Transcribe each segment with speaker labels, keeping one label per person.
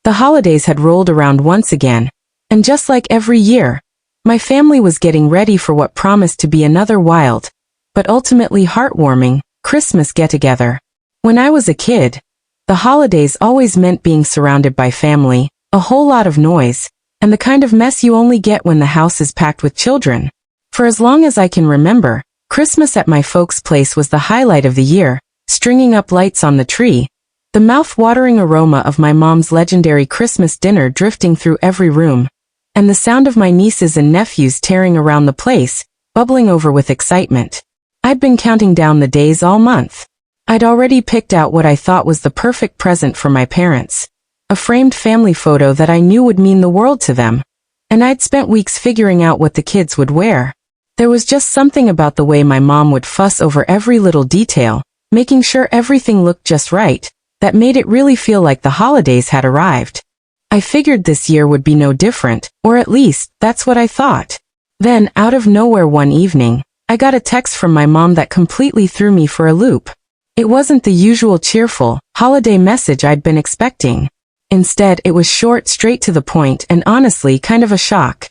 Speaker 1: The holidays had rolled around once again, and just like every year, my family was getting ready for what promised to be another wild, but ultimately heartwarming, Christmas get-together. When I was a kid, the holidays always meant being surrounded by family, a whole lot of noise, and the kind of mess you only get when the house is packed with children. For as long as I can remember, Christmas at my folks' place was the highlight of the year, stringing up lights on the tree, the mouth-watering aroma of my mom's legendary Christmas dinner drifting through every room, and the sound of my nieces and nephews tearing around the place, bubbling over with excitement. I'd been counting down the days all month. I'd already picked out what I thought was the perfect present for my parents, a framed family photo that I knew would mean the world to them, and I'd spent weeks figuring out what the kids would wear. There was just something about the way my mom would fuss over every little detail, making sure everything looked just right, that made it really feel like the holidays had arrived. I figured this year would be no different, or at least, that's what I thought. Then, out of nowhere one evening, I got a text from my mom that completely threw me for a loop. It wasn't the usual cheerful, holiday message I'd been expecting. Instead, it was short, straight to the point, and honestly kind of a shock.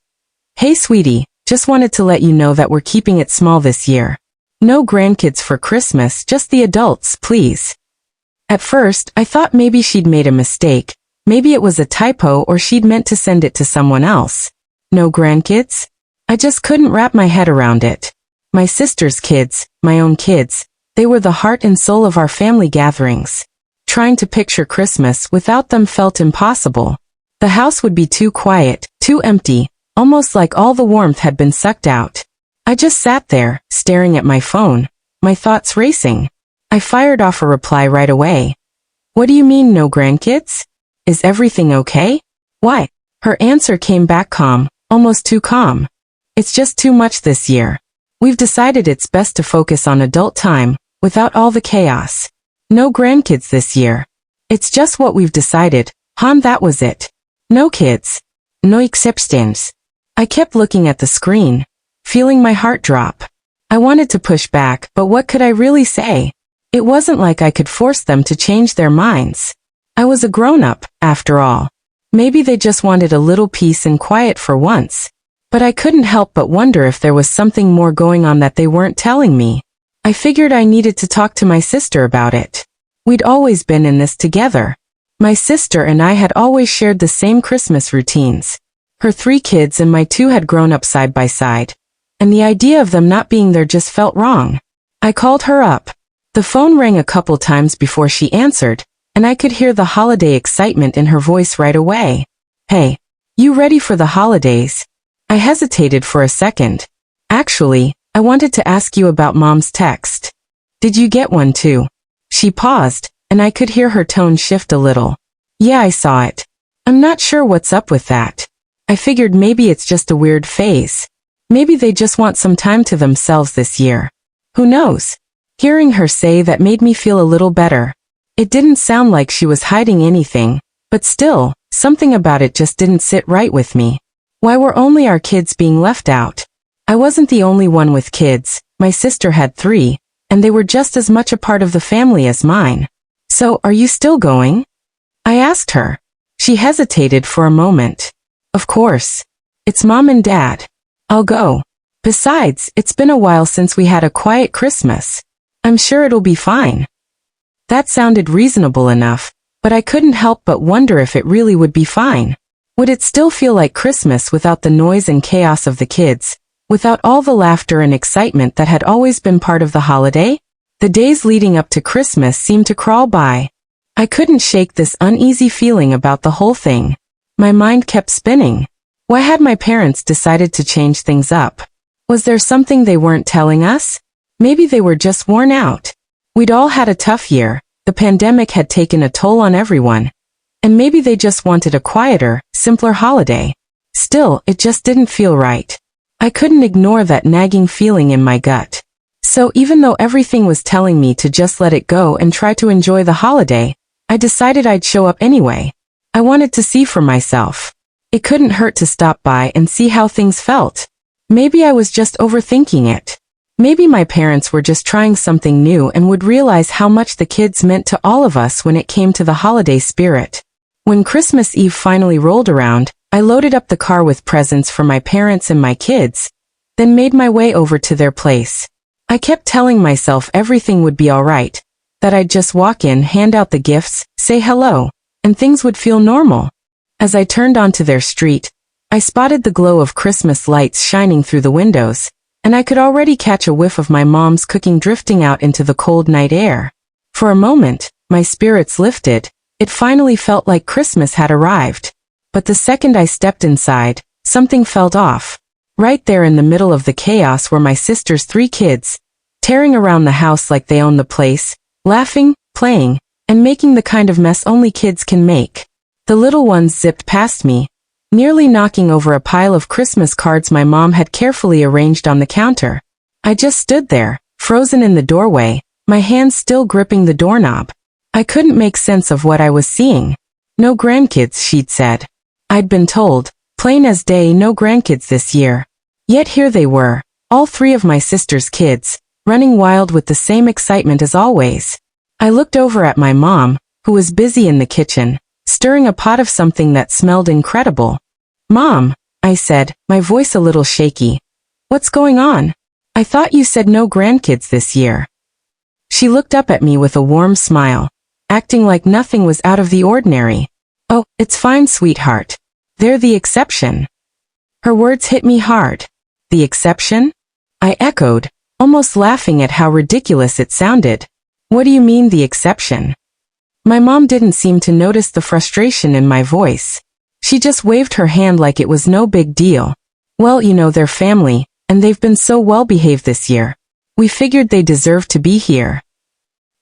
Speaker 1: Hey sweetie, just wanted to let you know that we're keeping it small this year. No grandkids for Christmas, just the adults, please. At first, I thought maybe she'd made a mistake. Maybe it was a typo or she'd meant to send it to someone else. No grandkids? I just couldn't wrap my head around it. My sister's kids, my own kids, they were the heart and soul of our family gatherings. Trying to picture Christmas without them felt impossible. The house would be too quiet, too empty, almost like all the warmth had been sucked out. I just sat there, staring at my phone, my thoughts racing. I fired off a reply right away. What do you mean no grandkids? Is everything okay? Why? Her answer came back calm, almost too calm. It's just too much this year. We've decided it's best to focus on adult time, without all the chaos. No grandkids this year. It's just what we've decided, hon, that was it. No kids. No exceptions. I kept looking at the screen, feeling my heart drop. I wanted to push back, but what could I really say? It wasn't like I could force them to change their minds. I was a grown-up, after all. Maybe they just wanted a little peace and quiet for once. But I couldn't help but wonder if there was something more going on that they weren't telling me. I figured I needed to talk to my sister about it. We'd always been in this together. My sister and I had always shared the same Christmas routines. Her 3 kids and my 2 had grown up side by side, and the idea of them not being there just felt wrong. I called her up. The phone rang a couple times before she answered, and I could hear the holiday excitement in her voice right away. Hey, you ready for the holidays? I hesitated for a second. Actually, I wanted to ask you about Mom's text. Did you get one too? She paused, and I could hear her tone shift a little. Yeah, I saw it. I'm not sure what's up with that. I figured maybe it's just a weird phase. Maybe they just want some time to themselves this year. Who knows? Hearing her say that made me feel a little better. It didn't sound like she was hiding anything, but still, something about it just didn't sit right with me. Why were only our kids being left out? I wasn't the only one with kids. My sister had 3, and they were just as much a part of the family as mine. So, are you still going? I asked her. She hesitated for a moment. Of course. It's Mom and Dad. I'll go. Besides, it's been a while since we had a quiet Christmas. I'm sure it'll be fine. That sounded reasonable enough, but I couldn't help but wonder if it really would be fine. Would it still feel like Christmas without the noise and chaos of the kids, without all the laughter and excitement that had always been part of the holiday? The days leading up to Christmas seemed to crawl by. I couldn't shake this uneasy feeling about the whole thing. My mind kept spinning. Why had my parents decided to change things up? Was there something they weren't telling us? Maybe they were just worn out. We'd all had a tough year. The pandemic had taken a toll on everyone. And maybe they just wanted a quieter, simpler holiday. Still, it just didn't feel right. I couldn't ignore that nagging feeling in my gut. So even though everything was telling me to just let it go and try to enjoy the holiday, I decided I'd show up anyway. I wanted to see for myself. It couldn't hurt to stop by and see how things felt. Maybe I was just overthinking it. Maybe my parents were just trying something new and would realize how much the kids meant to all of us when it came to the holiday spirit. When Christmas Eve finally rolled around, I loaded up the car with presents for my parents and my kids, then made my way over to their place. I kept telling myself everything would be alright, that I'd just walk in, hand out the gifts, say hello, and things would feel normal. As I turned onto their street, I spotted the glow of Christmas lights shining through the windows, and I could already catch a whiff of my mom's cooking drifting out into the cold night air. For a moment, my spirits lifted. It finally felt like Christmas had arrived. But the second I stepped inside, something felt off. Right there in the middle of the chaos were my sister's 3 kids, tearing around the house like they owned the place, laughing, playing, and making the kind of mess only kids can make. The little ones zipped past me, nearly knocking over a pile of Christmas cards my mom had carefully arranged on the counter. I just stood there, frozen in the doorway, my hands still gripping the doorknob. I couldn't make sense of what I was seeing. No grandkids, she'd said. I'd been told, plain as day, no grandkids this year. Yet here they were, all 3 of my sister's kids, running wild with the same excitement as always. I looked over at my mom, who was busy in the kitchen, stirring a pot of something that smelled incredible. "Mom," I said, my voice a little shaky. "What's going on? I thought you said no grandkids this year." She looked up at me with a warm smile, acting like nothing was out of the ordinary. "Oh, it's fine, sweetheart. They're the exception." Her words hit me hard. The exception? I echoed, almost laughing at how ridiculous it sounded. "What do you mean, the exception?" My mom didn't seem to notice the frustration in my voice. She just waved her hand like it was no big deal. "Well, you know, they're family, and they've been so well behaved this year. We figured they deserved to be here."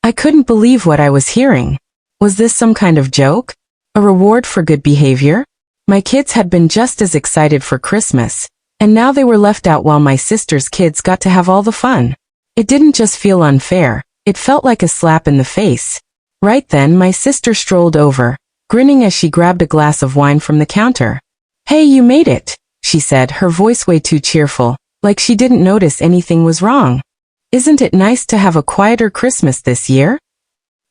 Speaker 1: I couldn't believe what I was hearing. Was this some kind of joke? A reward for good behavior? My kids had been just as excited for Christmas, and now they were left out while my sister's kids got to have all the fun. It didn't just feel unfair, it felt like a slap in the face. Right then, my sister strolled over, grinning as she grabbed a glass of wine from the counter. "Hey, you made it," she said, her voice way too cheerful, like she didn't notice anything was wrong. "Isn't it nice to have a quieter Christmas this year?"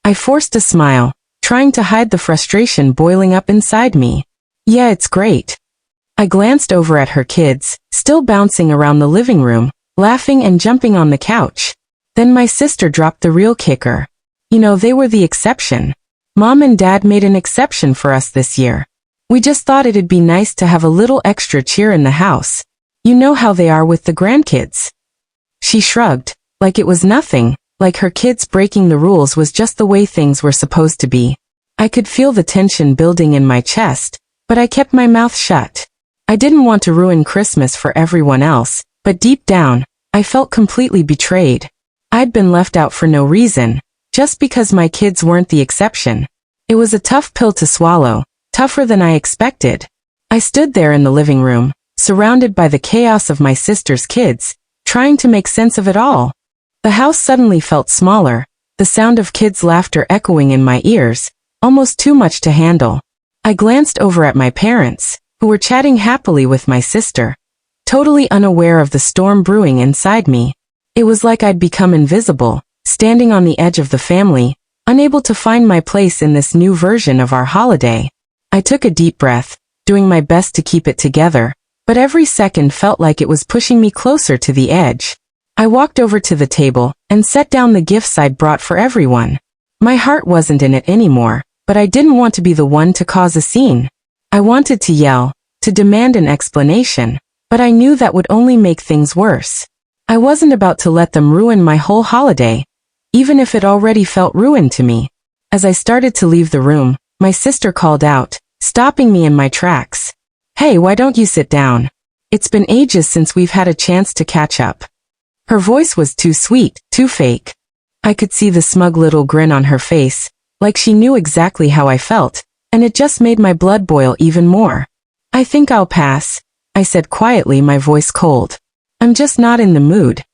Speaker 1: I forced a smile, trying to hide the frustration boiling up inside me. "Yeah, it's great." I glanced over at her kids, still bouncing around the living room, laughing and jumping on the couch. Then my sister dropped the real kicker. You know, they were the exception. Mom and Dad made an exception for us this year. We just thought it'd be nice to have a little extra cheer in the house. You know how they are with the grandkids. She shrugged, like it was nothing, like her kids breaking the rules was just the way things were supposed to be. I could feel the tension building in my chest, but I kept my mouth shut. I didn't want to ruin Christmas for everyone else, but deep down, I felt completely betrayed. I'd been left out for no reason, just because my kids weren't the exception. It was a tough pill to swallow, tougher than I expected. I stood there in the living room, surrounded by the chaos of my sister's kids, trying to make sense of it all. The house suddenly felt smaller, the sound of kids' laughter echoing in my ears, almost too much to handle. I glanced over at my parents, who were chatting happily with my sister, totally unaware of the storm brewing inside me. It was like I'd become invisible, standing on the edge of the family, unable to find my place in this new version of our holiday. I took a deep breath, doing my best to keep it together, but every second felt like it was pushing me closer to the edge. I walked over to the table and set down the gifts I'd brought for everyone. My heart wasn't in it anymore, but I didn't want to be the one to cause a scene. I wanted to yell, to demand an explanation, but I knew that would only make things worse. I wasn't about to let them ruin my whole holiday, even if it already felt ruined to me. As I started to leave the room, my sister called out, stopping me in my tracks. "Hey, why don't you sit down? It's been ages since we've had a chance to catch up." Her voice was too sweet, too fake. I could see the smug little grin on her face, like she knew exactly how I felt, and it just made my blood boil even more. "I think I'll pass," I said quietly, my voice cold. "I'm just not in the mood."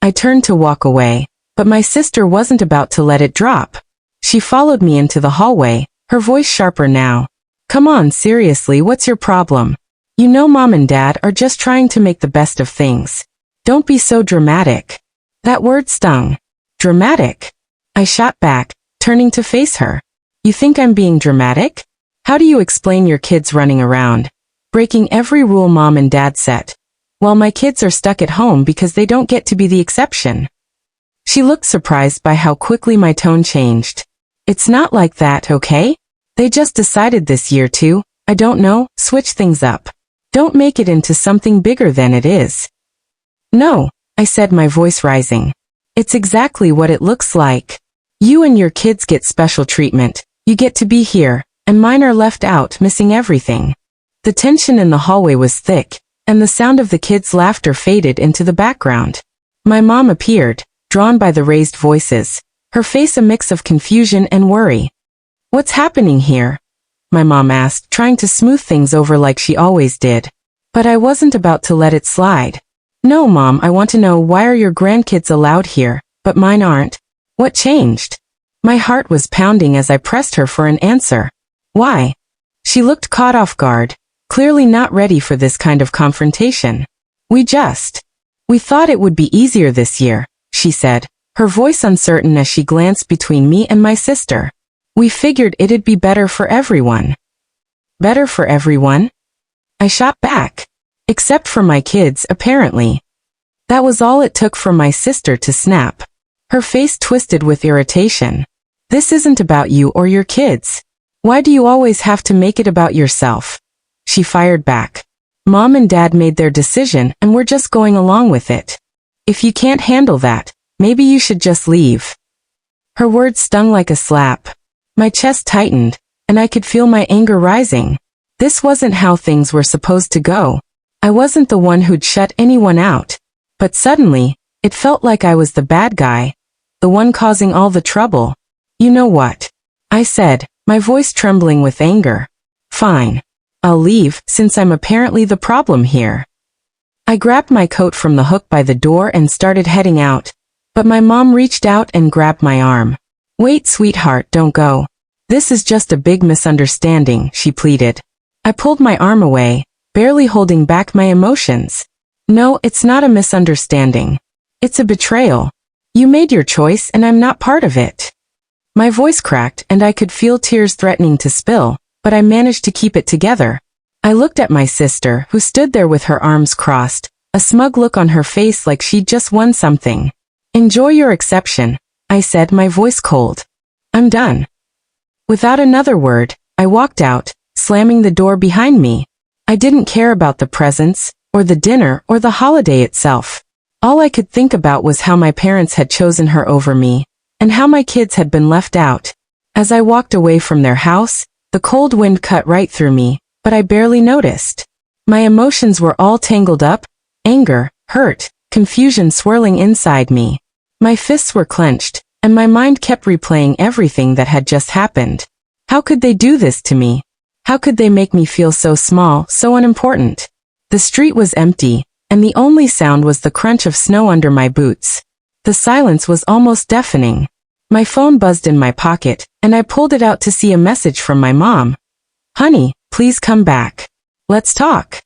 Speaker 1: I turned to walk away, but my sister wasn't about to let it drop. She followed me into the hallway, her voice sharper now. "Come on, seriously, what's your problem? You know Mom and Dad are just trying to make the best of things. Don't be so dramatic." That word stung. Dramatic? I shot back, turning to face her. "You think I'm being dramatic?" How do you explain your kids running around, breaking every rule mom and dad set, while my kids are stuck at home because they don't get to be the exception? She looked surprised by how quickly my tone changed. It's not like that, okay? They just decided this year to, I don't know, switch things up. Don't make it into something bigger than it is. No, I said, my voice rising. It's exactly what it looks like. You and your kids get special treatment. You get to be here, and mine are left out, missing everything. The tension in the hallway was thick, and the sound of the kids' laughter faded into the background. My mom appeared, drawn by the raised voices, her face a mix of confusion and worry. What's happening here? My mom asked, trying to smooth things over like she always did. But I wasn't about to let it slide. No, Mom, I want to know, why are your grandkids allowed here, but mine aren't? What changed? My heart was pounding as I pressed her for an answer. Why? She looked caught off guard, clearly not ready for this kind of confrontation. We thought it would be easier this year, she said, her voice uncertain as she glanced between me and my sister. We figured it'd be better for everyone. Better for everyone? I shot back. Except for my kids, apparently. That was all it took for my sister to snap. Her face twisted with irritation. This isn't about you or your kids. Why do you always have to make it about yourself? She fired back. Mom and Dad made their decision and we're just going along with it. If you can't handle that, maybe you should just leave. Her words stung like a slap. My chest tightened, and I could feel my anger rising. This wasn't how things were supposed to go. I wasn't the one who'd shut anyone out. But suddenly, it felt like I was the bad guy, the one causing all the trouble. You know what? I said, my voice trembling with anger. Fine. I'll leave, since I'm apparently the problem here. I grabbed my coat from the hook by the door and started heading out, but my mom reached out and grabbed my arm. Wait, sweetheart, don't go. This is just a big misunderstanding, she pleaded. I pulled my arm away, barely holding back my emotions. No, it's not a misunderstanding. It's a betrayal. You made your choice and I'm not part of it. My voice cracked and I could feel tears threatening to spill, but I managed to keep it together. I looked at my sister, who stood there with her arms crossed, a smug look on her face like she'd just won something. Enjoy your exception, I said, my voice cold. I'm done. Without another word, I walked out, slamming the door behind me. I didn't care about the presents, or the dinner, or the holiday itself. All I could think about was how my parents had chosen her over me, and how my kids had been left out. As I walked away from their house, the cold wind cut right through me, but I barely noticed. My emotions were all tangled up, anger, hurt, confusion swirling inside me. My fists were clenched, and my mind kept replaying everything that had just happened. How could they do this to me? How could they make me feel so small, so unimportant? The street was empty, and the only sound was the crunch of snow under my boots. The silence was almost deafening. My phone buzzed in my pocket, and I pulled it out to see a message from my mom. Honey, please come back. Let's talk.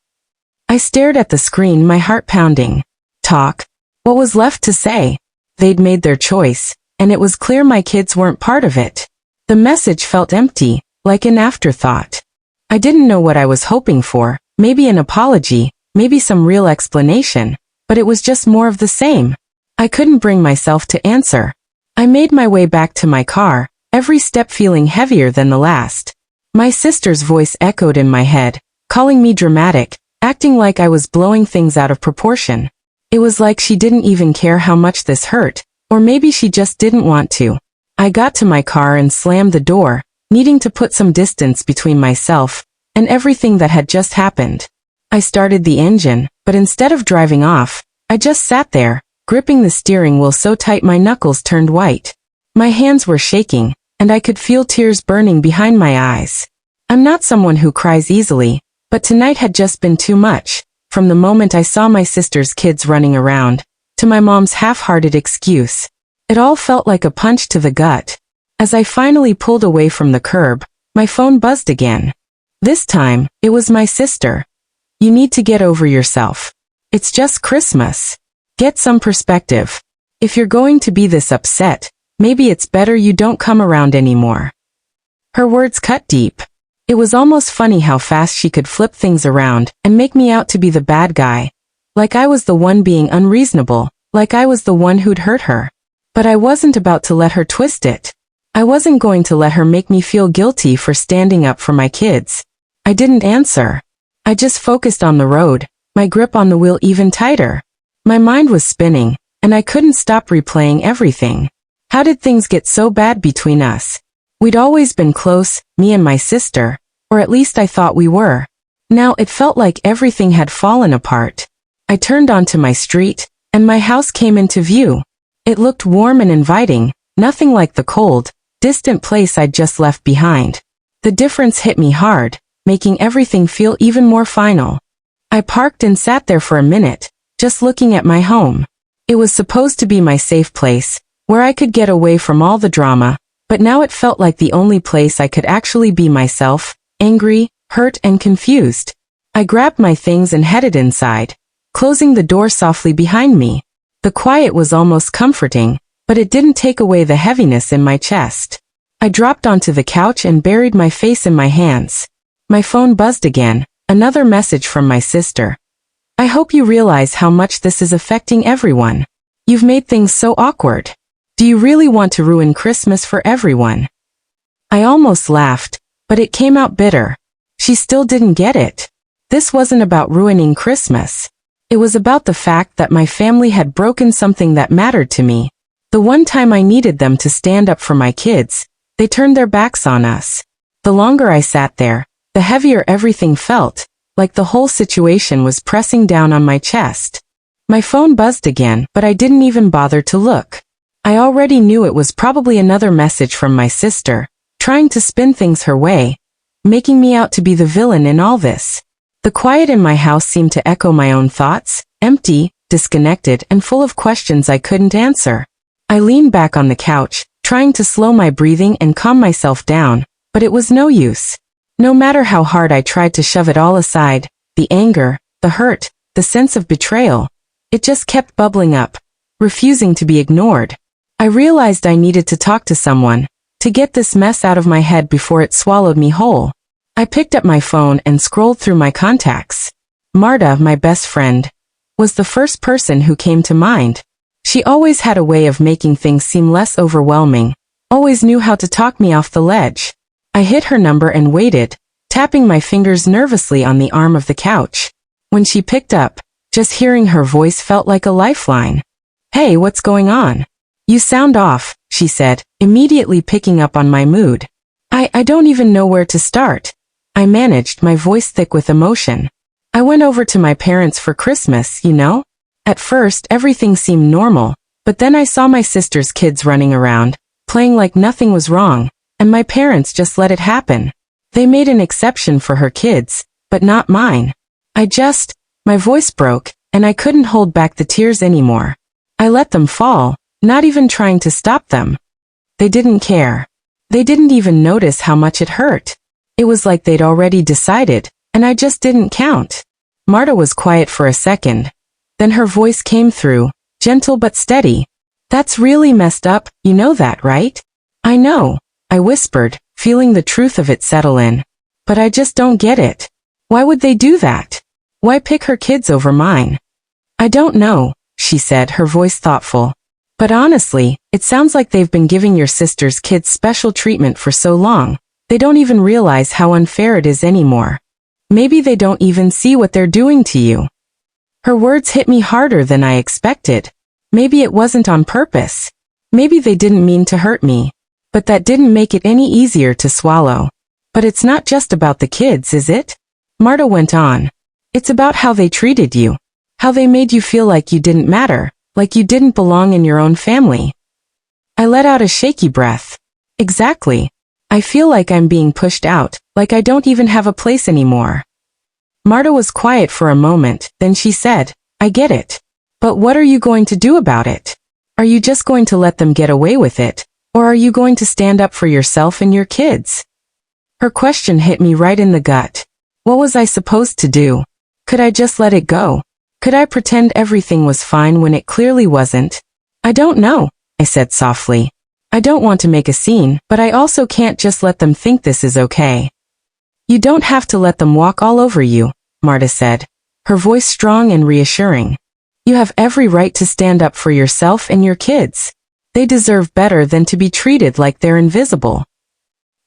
Speaker 1: I stared at the screen, my heart pounding. Talk? What was left to say? They'd made their choice, and it was clear my kids weren't part of it. The message felt empty, like an afterthought. I didn't know what I was hoping for, maybe an apology, maybe some real explanation, but it was just more of the same. I couldn't bring myself to answer. I made my way back to my car, every step feeling heavier than the last. My sister's voice echoed in my head, calling me dramatic, acting like I was blowing things out of proportion. It was like she didn't even care how much this hurt, or maybe she just didn't want to. I got to my car and slammed the door, needing to put some distance between myself and everything that had just happened. I started the engine, but instead of driving off, I just sat there, gripping the steering wheel so tight my knuckles turned white. My hands were shaking, and I could feel tears burning behind my eyes. I'm not someone who cries easily, but tonight had just been too much. From the moment I saw my sister's kids running around, to my mom's half-hearted excuse. It all felt like a punch to the gut. As I finally pulled away from the curb, my phone buzzed again. This time, it was my sister. You need to get over yourself. It's just Christmas. Get some perspective. If you're going to be this upset, maybe it's better you don't come around anymore. Her words cut deep. It was almost funny how fast she could flip things around and make me out to be the bad guy. Like I was the one being unreasonable, like I was the one who'd hurt her. But I wasn't about to let her twist it. I wasn't going to let her make me feel guilty for standing up for my kids. I didn't answer. I just focused on the road, my grip on the wheel even tighter. My mind was spinning, and I couldn't stop replaying everything. How did things get so bad between us? We'd always been close, me and my sister, or at least I thought we were. Now it felt like everything had fallen apart. I turned onto my street, and my house came into view. It looked warm and inviting, nothing like the cold, distant place I'd just left behind. The difference hit me hard, making everything feel even more final. I parked and sat there for a minute, just looking at my home. It was supposed to be my safe place, where I could get away from all the drama, but now it felt like the only place I could actually be myself, angry, hurt, and confused. I grabbed my things and headed inside, closing the door softly behind me. The quiet was almost comforting, but it didn't take away the heaviness in my chest. I dropped onto the couch and buried my face in my hands. My phone buzzed again, another message from my sister. I hope you realize how much this is affecting everyone. You've made things so awkward. Do you really want to ruin Christmas for everyone? I almost laughed, but it came out bitter. She still didn't get it. This wasn't about ruining Christmas. It was about the fact that my family had broken something that mattered to me. The one time I needed them to stand up for my kids, they turned their backs on us. The longer I sat there, the heavier everything felt, like the whole situation was pressing down on my chest. My phone buzzed again, but I didn't even bother to look. I already knew it was probably another message from my sister, trying to spin things her way, making me out to be the villain in all this. The quiet in my house seemed to echo my own thoughts, empty, disconnected, and full of questions I couldn't answer. I leaned back on the couch, trying to slow my breathing and calm myself down, but it was no use. No matter how hard I tried to shove it all aside, the anger, the hurt, the sense of betrayal, it just kept bubbling up, refusing to be ignored. I realized I needed to talk to someone, to get this mess out of my head before it swallowed me whole. I picked up my phone and scrolled through my contacts. Marta, my best friend, was the first person who came to mind. She always had a way of making things seem less overwhelming, always knew how to talk me off the ledge. I hit her number and waited, tapping my fingers nervously on the arm of the couch. When she picked up, just hearing her voice felt like a lifeline. "Hey, what's going on? You sound off," she said, immediately picking up on my mood. I don't even know where to start. I managed, my voice thick with emotion. "I went over to my parents for Christmas, you know? At first, everything seemed normal, but then I saw my sister's kids running around, playing like nothing was wrong, and my parents just let it happen. They made an exception for her kids, but not mine. My voice broke, and I couldn't hold back the tears anymore. I let them fall, not even trying to stop them. They didn't care. They didn't even notice how much it hurt. It was like they'd already decided, and I just didn't count." Marta was quiet for a second. Then her voice came through, gentle but steady. "That's really messed up, you know that, right?" "I know," I whispered, feeling the truth of it settle in. "But I just don't get it. Why would they do that? Why pick her kids over mine?" "I don't know," she said, her voice thoughtful. "But honestly, it sounds like they've been giving your sister's kids special treatment for so long. They don't even realize how unfair it is anymore. Maybe they don't even see what they're doing to you." Her words hit me harder than I expected. Maybe it wasn't on purpose. Maybe they didn't mean to hurt me. But that didn't make it any easier to swallow. "But it's not just about the kids, is it?" Marta went on. "It's about how they treated you. How they made you feel like you didn't matter, like you didn't belong in your own family." I let out a shaky breath. "Exactly. I feel like I'm being pushed out, like I don't even have a place anymore." Marta was quiet for a moment, then she said, "I get it. But what are you going to do about it? Are you just going to let them get away with it, or are you going to stand up for yourself and your kids?" Her question hit me right in the gut. What was I supposed to do? Could I just let it go? Could I pretend everything was fine when it clearly wasn't? "I don't know," I said softly. "I don't want to make a scene, but I also can't just let them think this is okay." You don't have to let them walk all over you, Marta said, her voice strong and reassuring. You have every right to stand up for yourself and your kids. They deserve better than to be treated like they're invisible.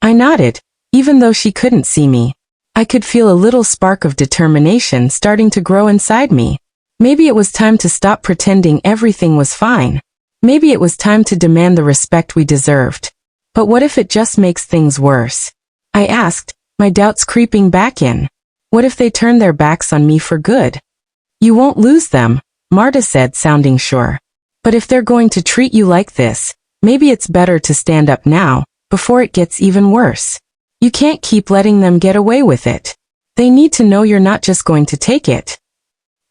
Speaker 1: I nodded, even though she couldn't see me. I could feel a little spark of determination starting to grow inside me. Maybe it was time to stop pretending everything was fine. Maybe it was time to demand the respect we deserved. But what if it just makes things worse? I asked, my doubts creeping back in. What if they turn their backs on me for good? You won't lose them, Marta said, sounding sure. But if they're going to treat you like this, maybe it's better to stand up now, before it gets even worse. You can't keep letting them get away with it. They need to know you're not just going to take it.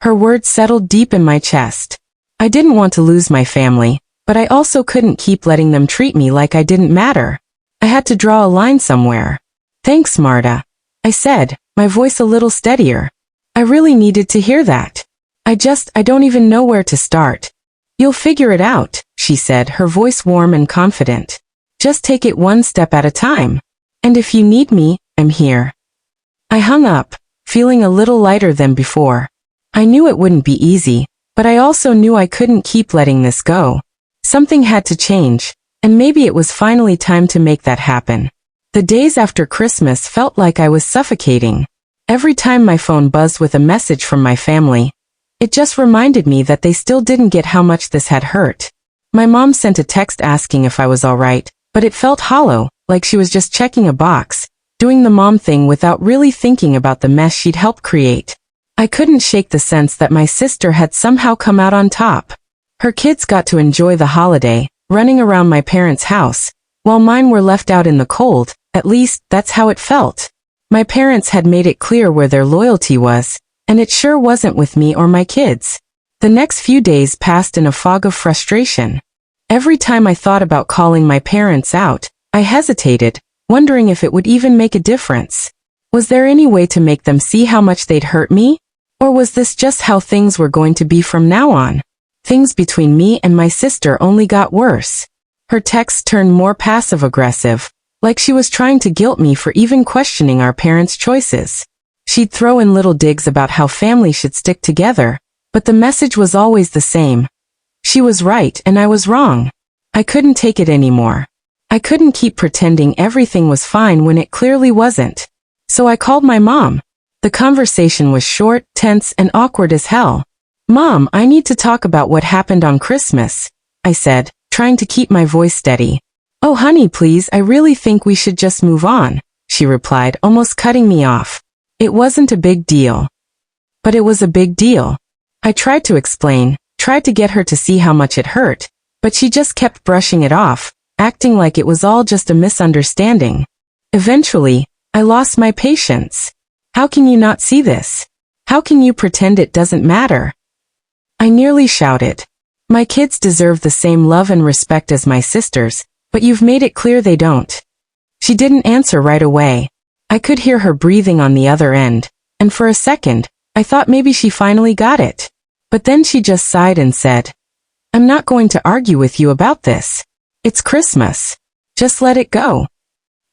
Speaker 1: Her words settled deep in my chest. I didn't want to lose my family, but I also couldn't keep letting them treat me like I didn't matter. I had to draw a line somewhere. Thanks, Marta, I said, my voice a little steadier. I really needed to hear that. I don't even know where to start. You'll figure it out, she said, her voice warm and confident. Just take it one step at a time. And if you need me, I'm here. I hung up, feeling a little lighter than before. I knew it wouldn't be easy, but I also knew I couldn't keep letting this go. Something had to change, and maybe it was finally time to make that happen. The days after Christmas felt like I was suffocating. Every time my phone buzzed with a message from my family, it just reminded me that they still didn't get how much this had hurt. My mom sent a text asking if I was all right, but it felt hollow, like she was just checking a box, doing the mom thing without really thinking about the mess she'd helped create. I couldn't shake the sense that my sister had somehow come out on top. Her kids got to enjoy the holiday, running around my parents' house, while mine were left out in the cold. At least, that's how it felt. My parents had made it clear where their loyalty was, and it sure wasn't with me or my kids. The next few days passed in a fog of frustration. Every time I thought about calling my parents out, I hesitated, wondering if it would even make a difference. Was there any way to make them see how much they'd hurt me? Or was this just how things were going to be from now on? Things between me and my sister only got worse. Her texts turned more passive-aggressive, like she was trying to guilt me for even questioning our parents' choices. She'd throw in little digs about how family should stick together, but the message was always the same. She was right and I was wrong. I couldn't take it anymore. I couldn't keep pretending everything was fine when it clearly wasn't. So I called my mom. The conversation was short, tense, and awkward as hell. Mom, I need to talk about what happened on Christmas, I said, trying to keep my voice steady. Oh honey, please, I really think we should just move on, she replied, almost cutting me off. It wasn't a big deal. But it was a big deal. I tried to explain, tried to get her to see how much it hurt, but she just kept brushing it off, acting like it was all just a misunderstanding. Eventually, I lost my patience. How can you not see this? How can you pretend it doesn't matter? I nearly shouted. My kids deserve the same love and respect as my sisters, but you've made it clear they don't. She didn't answer right away. I could hear her breathing on the other end, and for a second, I thought maybe she finally got it. But then she just sighed and said, I'm not going to argue with you about this. It's Christmas. Just let it go.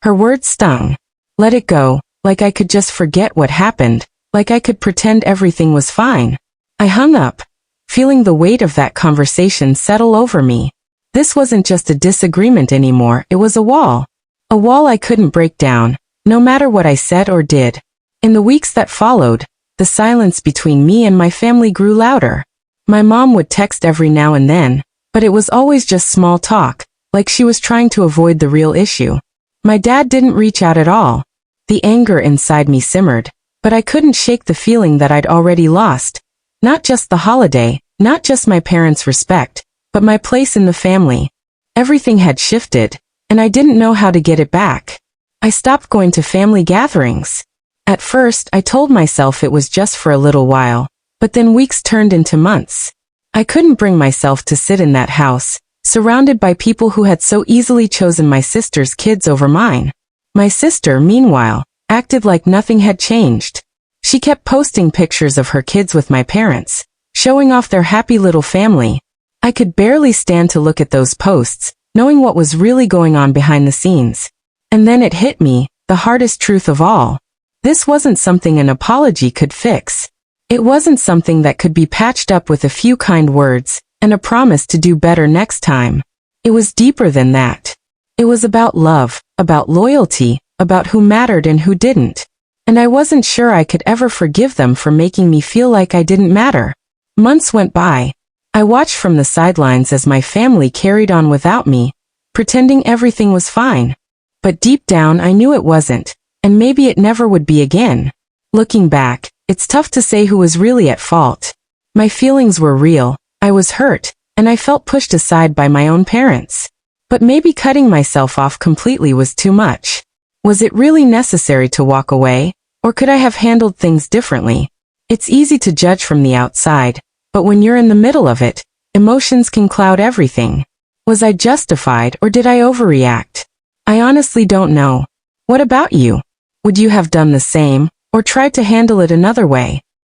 Speaker 1: Her words stung. Let it go, like I could just forget what happened, like I could pretend everything was fine. I hung up, feeling the weight of that conversation settle over me. This wasn't just a disagreement anymore, it was a wall. A wall I couldn't break down, no matter what I said or did. In the weeks that followed, the silence between me and my family grew louder. My mom would text every now and then, but it was always just small talk, like she was trying to avoid the real issue. My dad didn't reach out at all. The anger inside me simmered, but I couldn't shake the feeling that I'd already lost. Not just the holiday, not just my parents' respect, but my place in the family. Everything had shifted, and I didn't know how to get it back. I stopped going to family gatherings. At first, I told myself it was just for a little while, but then weeks turned into months. I couldn't bring myself to sit in that house, surrounded by people who had so easily chosen my sister's kids over mine. My sister, meanwhile, acted like nothing had changed. She kept posting pictures of her kids with my parents, showing off their happy little family. I could barely stand to look at those posts, knowing what was really going on behind the scenes. And then it hit me, the hardest truth of all. This wasn't something an apology could fix. It wasn't something that could be patched up with a few kind words and a promise to do better next time. It was deeper than that. It was about love, about loyalty, about who mattered and who didn't. And I wasn't sure I could ever forgive them for making me feel like I didn't matter. Months went by. I watched from the sidelines as my family carried on without me, pretending everything was fine. But deep down I knew it wasn't, and maybe it never would be again. Looking back, it's tough to say who was really at fault. My feelings were real, I was hurt, and I felt pushed aside by my own parents. But maybe cutting myself off completely was too much. Was it really necessary to walk away, or could I have handled things differently? It's easy to judge from the outside, but when you're in the middle of it, emotions can cloud everything. Was I justified or did I overreact? I honestly don't know. What about you? Would you have done the same, or tried to handle it another way?